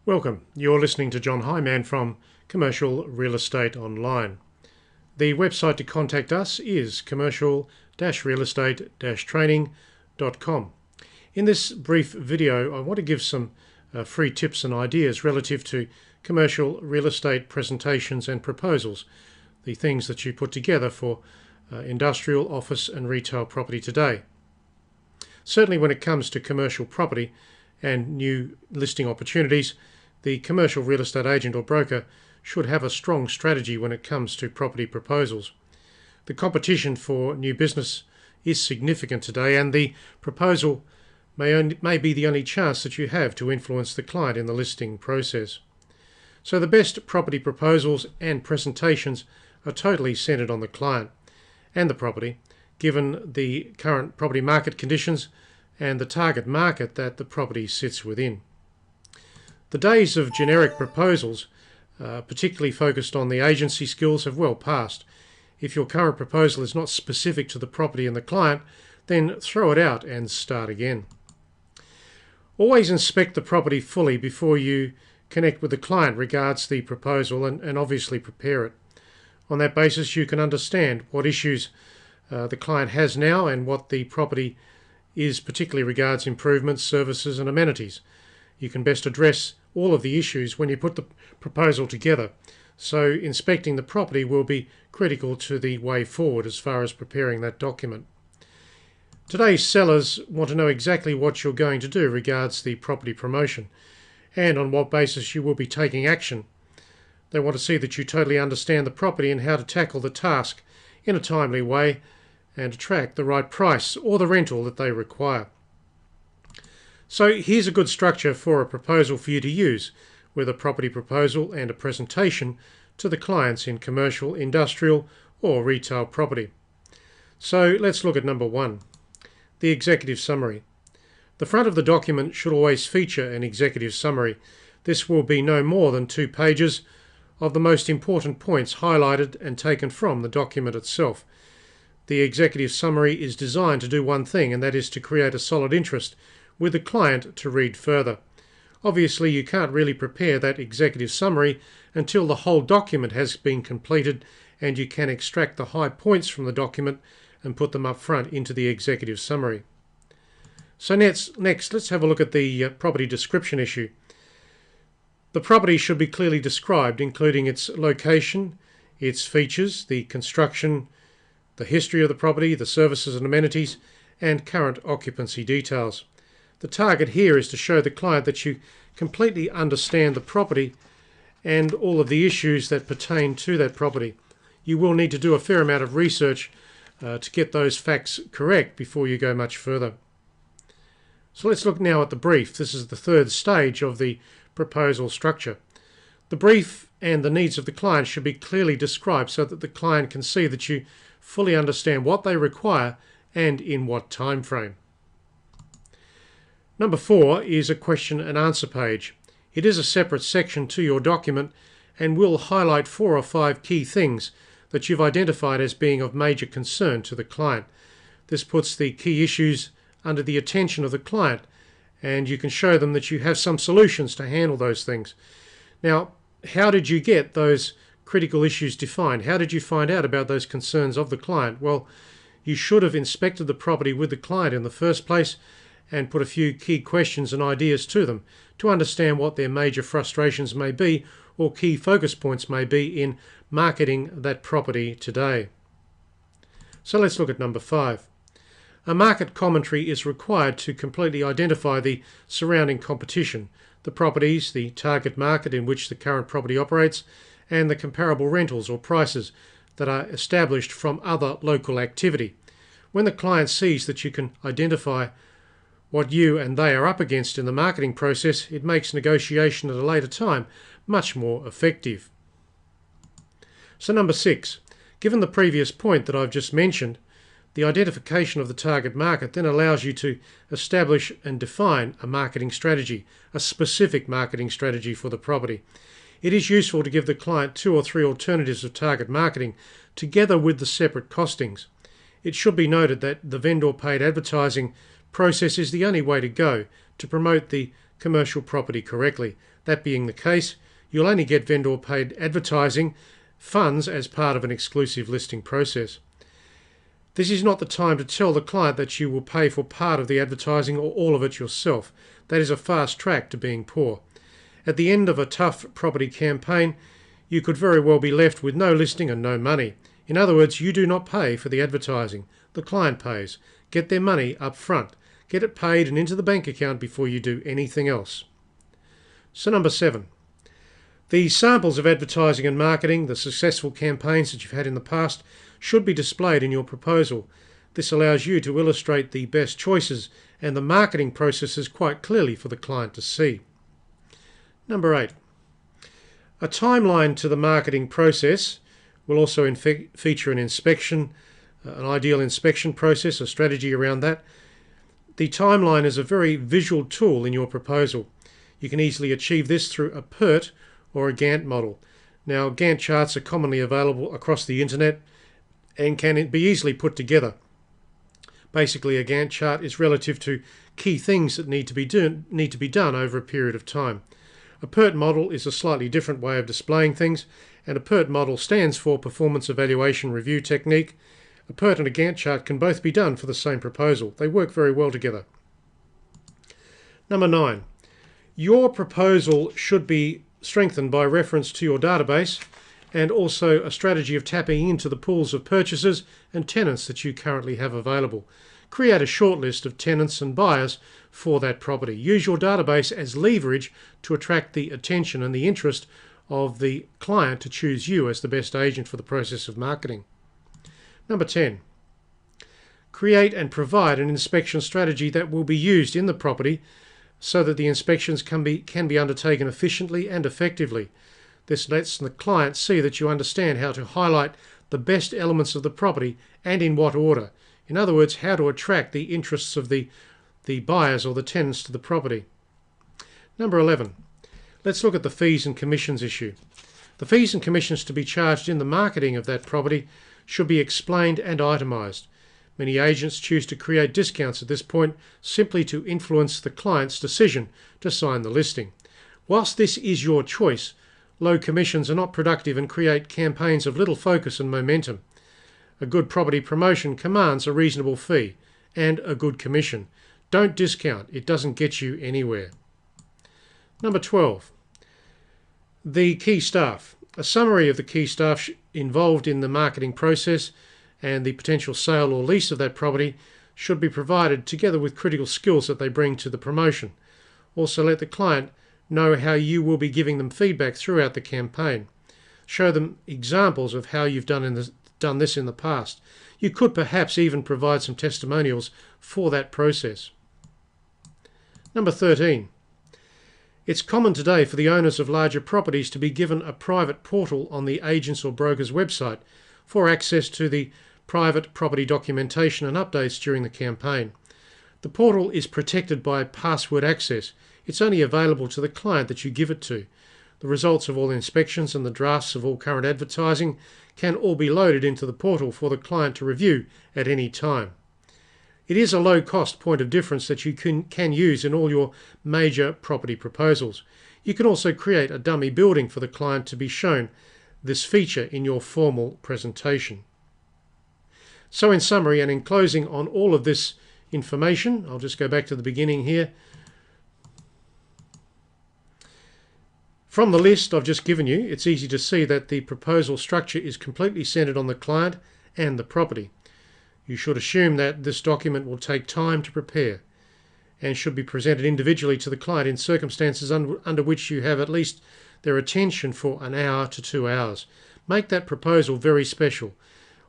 Welcome. You're listening to John Highman from Commercial Real Estate Online. The website to contact us is commercial-realestate-training.com. In this brief video, I want to give some free tips and ideas relative to commercial real estate presentations and proposals, the things that you put together for industrial, office and retail property today. Certainly when it comes to commercial property and new listing opportunities, the commercial real estate agent or broker should have a strong strategy when it comes to property proposals. The competition for new business is significant today, and the proposal may be the only chance that you have to influence the client in the listing process. So the best property proposals and presentations are totally centered on the client and the property, given the current property market conditions and the target market that the property sits within. The days of generic proposals, particularly focused on the agency skills, have well passed. If your current proposal is not specific to the property and the client, then throw it out and start again. Always inspect the property fully before you connect with the client regards the proposal and obviously prepare it. On that basis, you can understand what issues the client has now and what the property is, particularly regards improvements, services and amenities. You can best address all of the issues when you put the proposal together. So inspecting the property will be critical to the way forward as far as preparing that document. Today's sellers want to know exactly what you're going to do regards the property promotion and on what basis you will be taking action. They want to see that you totally understand the property and how to tackle the task in a timely way and attract the right price or the rental that they require. So here's a good structure for a proposal for you to use with a property proposal and a presentation to the clients in commercial, industrial or retail property. So let's look at number 1, the executive summary. The front of the document should always feature an executive summary. This will be no more than 2 pages of the most important points highlighted and taken from the document itself. The executive summary is designed to do one thing, and that is to create a solid interest with the client to read further. Obviously, you can't really prepare that executive summary until the whole document has been completed and you can extract the high points from the document and put them up front into the executive summary. So next let's have a look at the property description issue. The property should be clearly described, including its location, its features, the construction, the history of the property, the services and amenities, and current occupancy details. The target here is to show the client that you completely understand the property and all of the issues that pertain to that property. You will need to do a fair amount of research to get those facts correct before you go much further. So let's look now at the brief. This is the 3rd stage of the proposal structure. The brief and the needs of the client should be clearly described so that the client can see that you fully understand what they require and in what time frame. Number 4 is a question and answer page. It is a separate section to your document and will highlight 4 or 5 key things that you've identified as being of major concern to the client. This puts the key issues under the attention of the client, and you can show them that you have some solutions to handle those things. Now, how did you get those critical issues defined? How did you find out about those concerns of the client? Well, you should have inspected the property with the client in the first place and put a few key questions and ideas to them to understand what their major frustrations may be or key focus points may be in marketing that property today. So let's look at number 5. A market commentary is required to completely identify the surrounding competition, the properties, the target market in which the current property operates, and the comparable rentals or prices that are established from other local activity. When the client sees that you can identify what you and they are up against in the marketing process, it makes negotiation at a later time much more effective. So number 6, given the previous point that I've just mentioned, the identification of the target market then allows you to establish and define a marketing strategy, a specific marketing strategy for the property. It is useful to give the client 2 or 3 alternatives of target marketing together with the separate costings. It should be noted that the vendor paid advertising process is the only way to go to promote the commercial property correctly. That being the case, you'll only get vendor-paid advertising funds as part of an exclusive listing process. This is not the time to tell the client that you will pay for part of the advertising or all of it yourself. That is a fast track to being poor. At the end of a tough property campaign, you could very well be left with no listing and no money. In other words, you do not pay for the advertising. The client pays. Get their money up front. Get it paid and into the bank account before you do anything else. So number 7. The samples of advertising and marketing, the successful campaigns that you've had in the past, should be displayed in your proposal. This allows you to illustrate the best choices and the marketing processes quite clearly for the client to see. Number 8. A timeline to the marketing process will also feature an inspection, an ideal inspection process, a strategy around that. The timeline is a very visual tool in your proposal. You can easily achieve this through a PERT or a Gantt model. Now, Gantt charts are commonly available across the internet and can be easily put together. Basically, a Gantt chart is relative to key things that need to be done over a period of time. A PERT model is a slightly different way of displaying things, and a PERT model stands for Performance Evaluation Review Technique. A PERT and a Gantt chart can both be done for the same proposal. They work very well together. Number 9. Your proposal should be strengthened by reference to your database and also a strategy of tapping into the pools of purchasers and tenants that you currently have available. Create a short list of tenants and buyers for that property. Use your database as leverage to attract the attention and the interest of the client to choose you as the best agent for the process of marketing. Number 10. Create and provide an inspection strategy that will be used in the property so that the inspections can be undertaken efficiently and effectively. This lets the client see that you understand how to highlight the best elements of the property and in what order. In other words, how to attract the interests of the buyers or the tenants to the property. Number 11. Let's look at the fees and commissions issue. The fees and commissions to be charged in the marketing of that property should be explained and itemised. Many agents choose to create discounts at this point simply to influence the client's decision to sign the listing. Whilst this is your choice, low commissions are not productive and create campaigns of little focus and momentum. A good property promotion commands a reasonable fee and a good commission. Don't discount. It doesn't get you anywhere. Number 12. The key staff. A summary of the key staff involved in the marketing process and the potential sale or lease of that property should be provided together with critical skills that they bring to the promotion. Also let the client know how you will be giving them feedback throughout the campaign. Show them examples of how you've done this in the past. You could perhaps even provide some testimonials for that process. Number 13. It's common today for the owners of larger properties to be given a private portal on the agent's or broker's website for access to the private property documentation and updates during the campaign. The portal is protected by password access. It's only available to the client that you give it to. The results of all inspections and the drafts of all current advertising can all be loaded into the portal for the client to review at any time. It is a low-cost point of difference that you can use in all your major property proposals. You can also create a dummy building for the client to be shown this feature in your formal presentation. So in summary and in closing on all of this information, I'll just go back to the beginning here. From the list I've just given you, it's easy to see that the proposal structure is completely centered on the client and the property. You should assume that this document will take time to prepare and should be presented individually to the client in circumstances under which you have at least their attention for an hour to 2 hours. Make that proposal very special.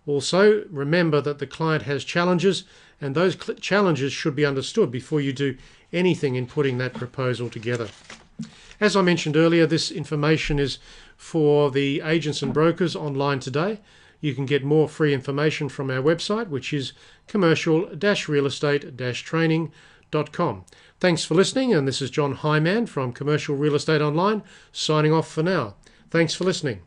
Also, remember that the client has challenges, and those challenges should be understood before you do anything in putting that proposal together. As I mentioned earlier, this information is for the agents and brokers online today. You can get more free information from our website, which is commercial-realestate-training.com. Thanks for listening, and this is John Highman from Commercial Real Estate Online, signing off for now. Thanks for listening.